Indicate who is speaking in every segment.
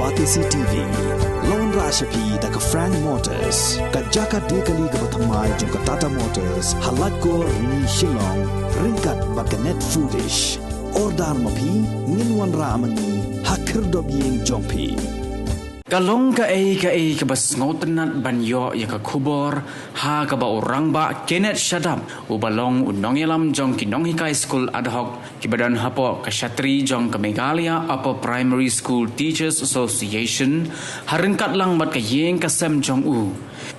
Speaker 1: Batisi TV, Lone Rashapi da ka Frank Motors, ka Jaka Dekali ka Batamai jong ka Tata Motors, Halat ko ni Jinglong, ringkat ba Kenneth Foodish, Ordar Mapi, Ninwan Ramani, Hakir Dobyeng Jongpi.
Speaker 2: Kalong ka bas ngotenat banyo ya ka kubor ha ka ba orang ba Kenneth Shadap ubalong unong yalam jong kinong hikai school ad hoc kibadan hapo ka Shatri jong ka Megalia Upper Primary School Teachers Association harengkat lang bat ka yeng ka sem jong u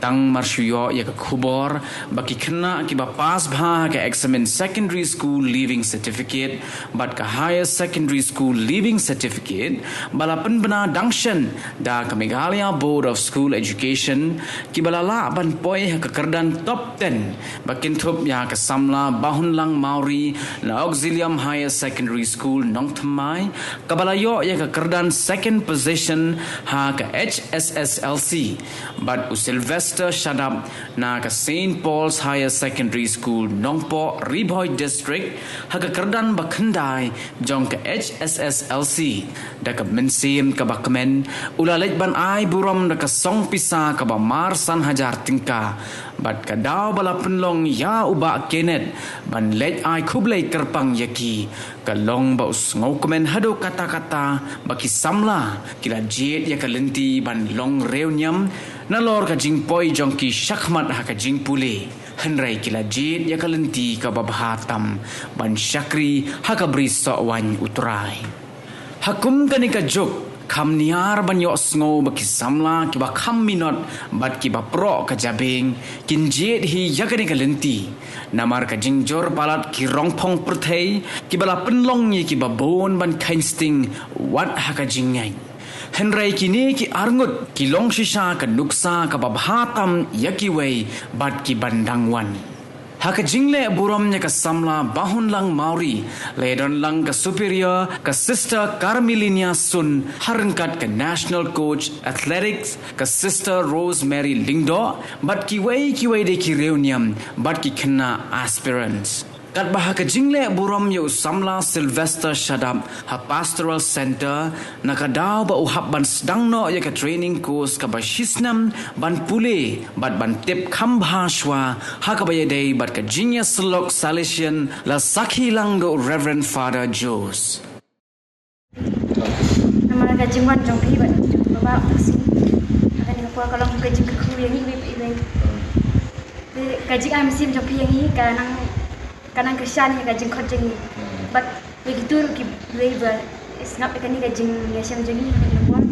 Speaker 2: tang marshuyo ya ka kubor baki kena ki ba pas bha ka examine secondary school leaving certificate bat ka higher secondary school leaving certificate balapan bana dangshan da ka Meghalaya Board of School Education kibalala ban poi ha kekerdan top 10 bakin thup ya ka Samla bahun lang Maori na Auxilium Higher Secondary School Nong Thamai kabalayo ya kekerdan second position ha ka Hsslc but Sylvester Shadap na ka St. Paul's Higher Secondary School Nongpo Riboy District ha kekerdan bakhendai jong ka Hsslc da ka mensim ka bakmen ulalej ban ai Burom da ka song pisa ka ba marsan hajar tingka bat ka daw bala penlong ya uba Kenneth ban lej ai kublai kerpang yaki ka long ba us ngau komen hado kata-kata baki Samla kila Jied ya ka lenti ban long Riewniam na lor ka jing poi jong ki shakmat ha ka jing pule henrai kila Jied ya ka lenti ka babhatam ban syakri ha ka bri sowan utrai hakum kani ka jok kam niar banyo sngo baki Samla kiba kam minot bat kiba pro ka jabing kin Jied hi yakani ka lenti namar ka jingjor palat ki rongpong perthei kibala penlong ye kiba bon ban kainsting wat ha ka jingai henrai kini ki arngut ki long shisha ka nuksa ka babhatam yakiwei bat ki bandangwan Haka jingle Burom nya ka Samla bahun lang Maori ledon lang ka superior ka sister Carmelinia Sun harengkat ka national coach athletics ka sister Rosemary Lingdo bat kiwei de ki Riewniam bat ki kena aspirants kat bah ka jingle Burom yu Samla Sylvester Shadap ha pastoral center nakadaw ba uhap ban sedangno ya ka training course ka bashisnam ban pule bat ban tip khambhashwa ha ka bayadei bat ka jinya selok salesian la sakhi lang do Reverend Father Jos
Speaker 3: nama ka jingwan jong pi bat baba taksi akan ni apa kalau ka jing ku yang ni wi ka jing am sim jong pi yang ni kanang kesyan ni kajing khodjing but begitu ki labor snap kan ni kajing yasam jengi ni buat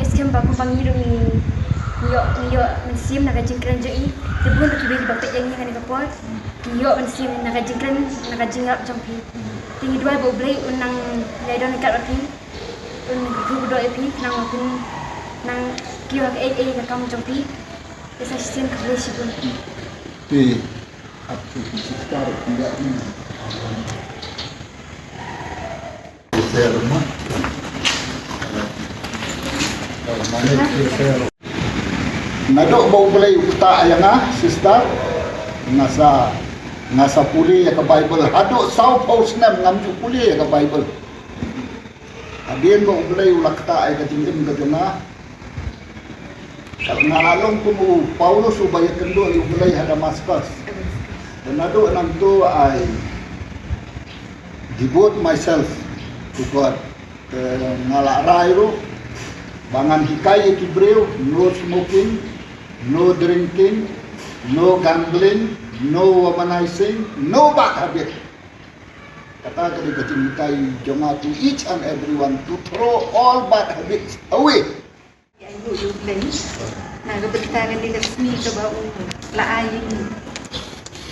Speaker 3: iskem ba ko pangiru ni yo mensim na kajing kran jei tebun ki bagi bakte yang ni kan ka pot yo mensim na kajing kran na kajing ngap jampi tinggi dua bo blai unang ledon kat api un group do api nang pun nang kiyo ka ka kam jampi esa sistem ka blai sibun
Speaker 4: Aku sekitar tidak ini. Saya rumah. Nadok bau belai utak yang sister ngasa puli ya ke Bible. Hadok sau paus nem ngamju puli ya ke Bible. Adien bau belai ulah kata ai ke tingkem ke tengah. Kalau ngalalong pun Paulus ubaya kendo yu belai ada Damaskus. Dan ado enam tu I devote myself to God. Ngalak rai tu, bangan hikai kibreu, no smoking, no drinking, no gambling, no womanizing, no bad habit. Kata kali kecil hikai jonga to each and everyone to throw all bad habits away.
Speaker 5: Ibu beli, nah kebetulan dia kesini ke bawah lah air ini.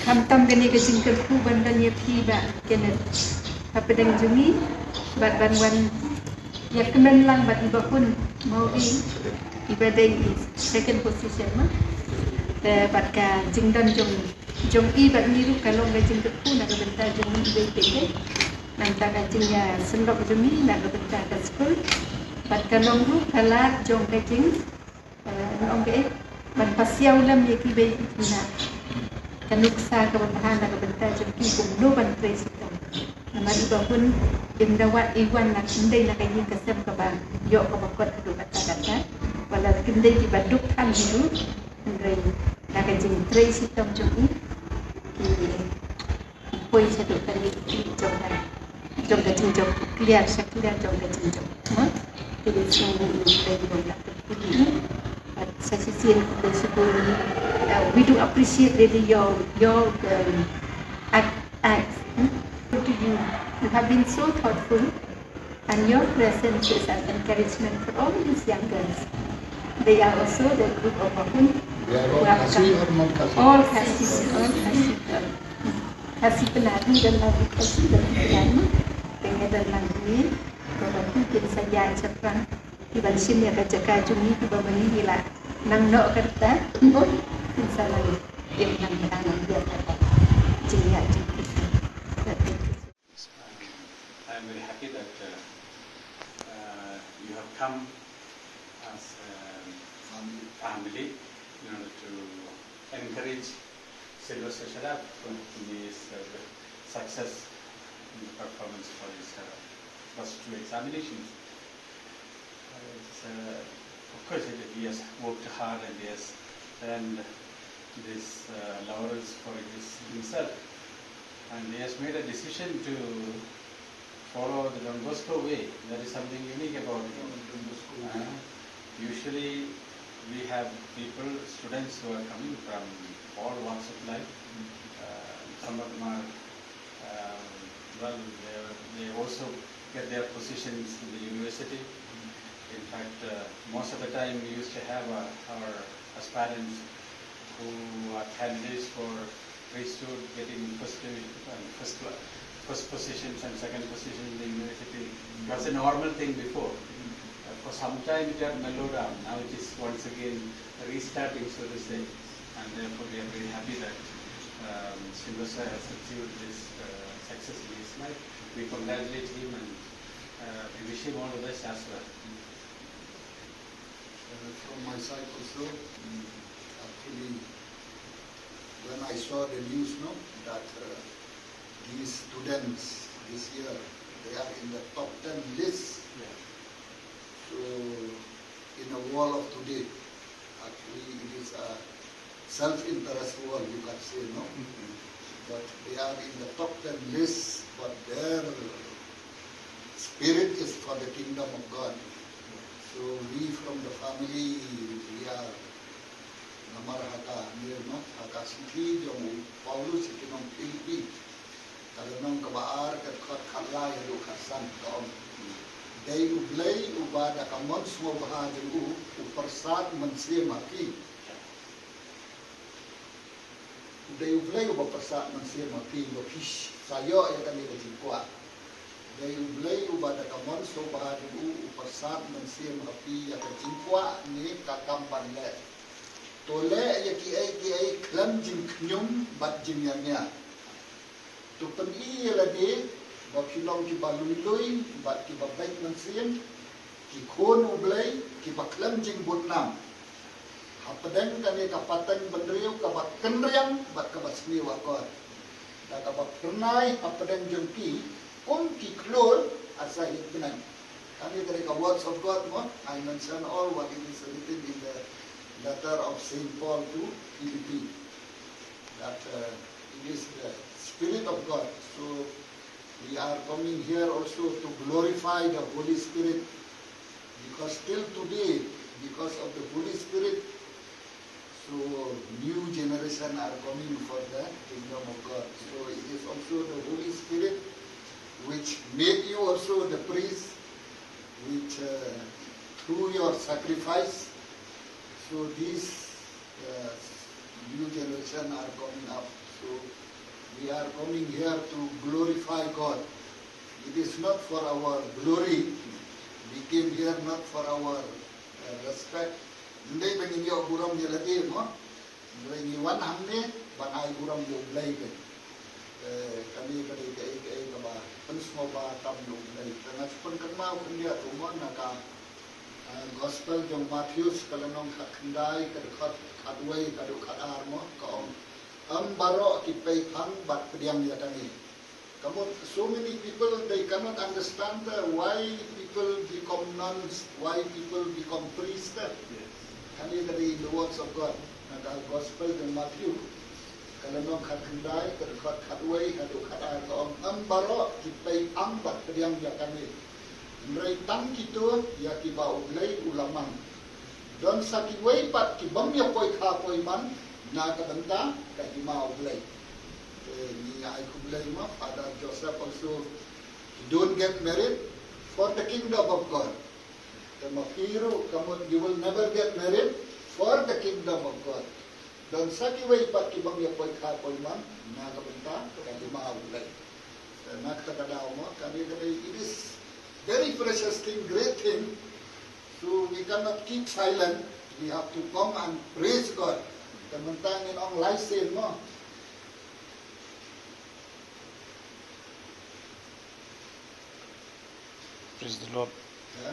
Speaker 5: Hamtam gani ke jingkel ku bandan ya piba Kenneth apa deng jumi bat banwan ya kemen lang bat iba pun mau iba deng second position mah bat ka jingdan jong iba niru kalau ga jingkel ku nak bentar jong iba peke nanta ka jingya sendok jumi nak bentar ka school bat kalong ru kalat jong ka jing nong ke ban pasiaw lam ya kibe ina kanuksa ka bahan na kabenta jud ki kung no ban president nama di bawah yang dawat iwan nak kendai nak kaji kesem kebang yok kebakot adu kata-kata walau kendai di baduk kan itu kendai nak kaji tray sistem jom poi satu kali jom kaji jom clear clear jom kaji jom jadi semua dari bawah sesi dari sekolah we do appreciate really your acts to you. You have been so thoughtful, and your presence is an encouragement for all these young girls. They are also the group of women who have come. All kasih, kasih penari dan lagu kasih dan penyanyi, pengen lagu kalau mungkin saja cepat tiba di sini ada jaga jumi tiba bani hilang nang nok kerta, insyaallah yang nang berang dia kata jiat.
Speaker 6: I'm very happy that you have come as a family in order to encourage Shadap to his success in the performance for his first two examinations. Of course, he has worked hard and he has earned these laurels for himself. And he has made a decision to follow the Don Bosco way. That is something unique about him. Usually we have people, students who are coming from all walks of life. Some of them are, they also get their positions in the university. In fact, most of the time we used to have our aspirants who are candidates for priesthood getting first positions and second position in the university. It was a normal thing before. For some time it had mellowed down. Now it is once again restarting, so to say. And therefore we are very happy that Shadap has achieved this success in his life. We congratulate him and we wish him all the best as well.
Speaker 4: From my side also, actually, when I saw the news, that these students this year, they are in the top 10 list.
Speaker 6: Yeah.
Speaker 4: So, in the world of today, actually it is a self-interest world, you can say, no? Mm-hmm. But they are in the top 10 list, but their spirit is for the kingdom of God. So we from the family, we are namar haka nirma haka siki jong Paulus ikinong Philippi kalau nong kabaar kat khalai do khasan kaom dai ublai ubada kamon semua bahagia upersat mensia maki dai ublai upersat mensia maki lokish sayo ya kami berjumpa dai ublai ubada kamon semua bahagia upersat mensia maki ya berjumpa ni kakam panle tole ya ki klam jing knyum bat jing nya tu pen i lagi ba kilong ki balului bat ki baik mansiem ki khon ublai ki baklam jing bunam hapadan kani kapatan bendriu ka bat kenriang bat ka basmi wakor da ka bat pernai hapadan jengki ki klol asa hitnan kami dari ka words of God mo I mention all what it is written in the letter of Saint Paul to Philippi, that it is the Spirit of God. So we are coming here also to glorify the Holy Spirit, because till today, because of the Holy Spirit, so new generation are coming for the kingdom of God. So it is also the Holy Spirit which made you also the priest, which through your sacrifice, so these new generation are coming up. So we are coming here to glorify God. It is not for our glory. We came here not for our respect. Hindi bangin yo Burom yelati mo. Bangin wan hamne banai Burom yo blay ke. Kami kay kaba pensmo ba tam yo blay. Tangas pun kenmau kendia umon naka gospel jong Matthews kalanong kakandai kadukhat kadway kadukhat armo kaom baro ki pay phang bat pediang ya tani So many people, they cannot understand why people become nuns, why people become priests. Kan ini dari the words of God. Ada gospel in Matthew. Kalau nak kandai, kat way, kalau kat ang ambaro kita ambat periang ya kami. Merai tang kita ya kiba ulai ulamang. Don sakit way pat kibam ya poi kha poi man na kabanta ka kima ulai. Ni ay kublay mo, Father Joseph also, don't get married for the kingdom of God. You will never get married for the kingdom of God. Dan sakiway pat kibang yapoy kapoy man, nakabenta, kalima ulay. Nakakadaw mo, it is very precious thing, great thing. So we cannot keep silent. We have to come and praise God. Kamantangin ang license mo.
Speaker 2: Praise the Lord.
Speaker 4: Yeah.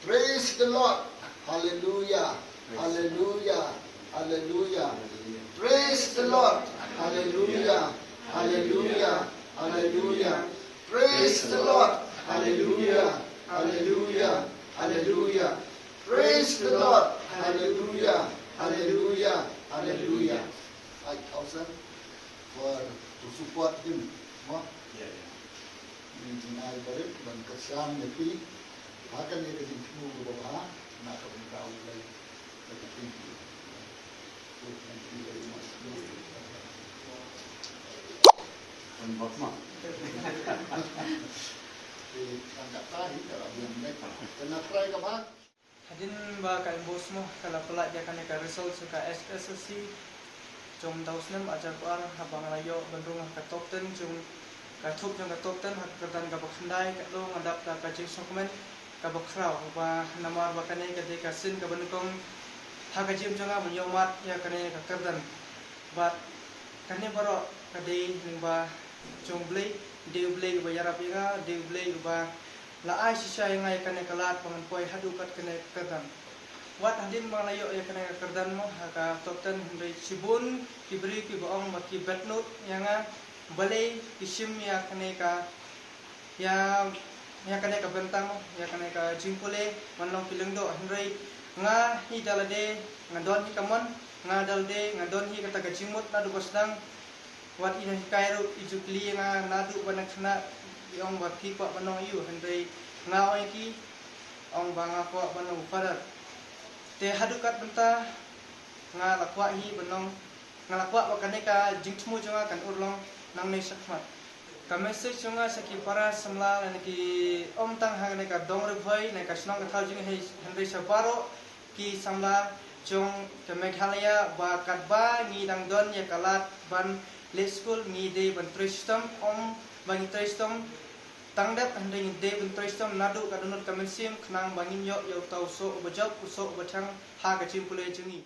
Speaker 4: Praise the Lord. Hallelujah. Hallelujah. Hallelujah. Praise the Lord. Hallelujah. Hallelujah. Hallelujah. Praise the Lord. Hallelujah. Hallelujah. Hallelujah. Praise the Lord. Hallelujah. Hallelujah. Hallelujah. 5,000 to support him. Jinai barit dan kesan nepi akan ia jadi semua bapa nak beritahu lagi tetapi itu nanti dari masuk
Speaker 6: dan bapa
Speaker 4: angkat tahi kalau yang baik kena try ke mak
Speaker 7: hadin ba kai bos mo kala pala dia kan ka result suka Hsslc jom tausnem ajar ko habang layo bandung ka top 10 jom katuk yang katuk ten hakatan kabak handai katlo ngadap ta kajing dokumen kabak krau ba namar bakane kade kasin kabanukong hakajim janga menyomat ya kane kakardan ba kane baro kade ba jomblei deublei ba yarapinga deublei ba la ai sisa yang ai kane kalat pangan poi hadukat kane kakardan wat hadin malayo ya kane kakardan mo haka top ten hindai sibun kibri ki boong maki betnut yanga balai isim ya kaneka ya kaneka bentang ya kaneka jimpule manong pilengdo hendrai nga hi dalade ngadon hi kamon nga dalde ngadon hi kata gajimut nadu basdang wat ina hikairu ijukli nga nadu banaksna yong baki ko manong yu hendrai nga oiki ong banga ko manong fadat te hadukat benta nga lakwa hi banong nga lakwa kaneka jingtmu jonga kan urlong nang nei sakmat ka message chunga saki para samla ki om tang hang ne ka dong re bhai ne ka snong ka thal jing hei hendai sa baro ki samla chung ka meghalaya ba katba ni dang don ya kalat ban le school ni de ban tristom om bang tristom tangdat hendai ni de ban tristom nadu ka donut ka mensim knang bangin yo tau so bajak usok batang ha ka chimpule jungi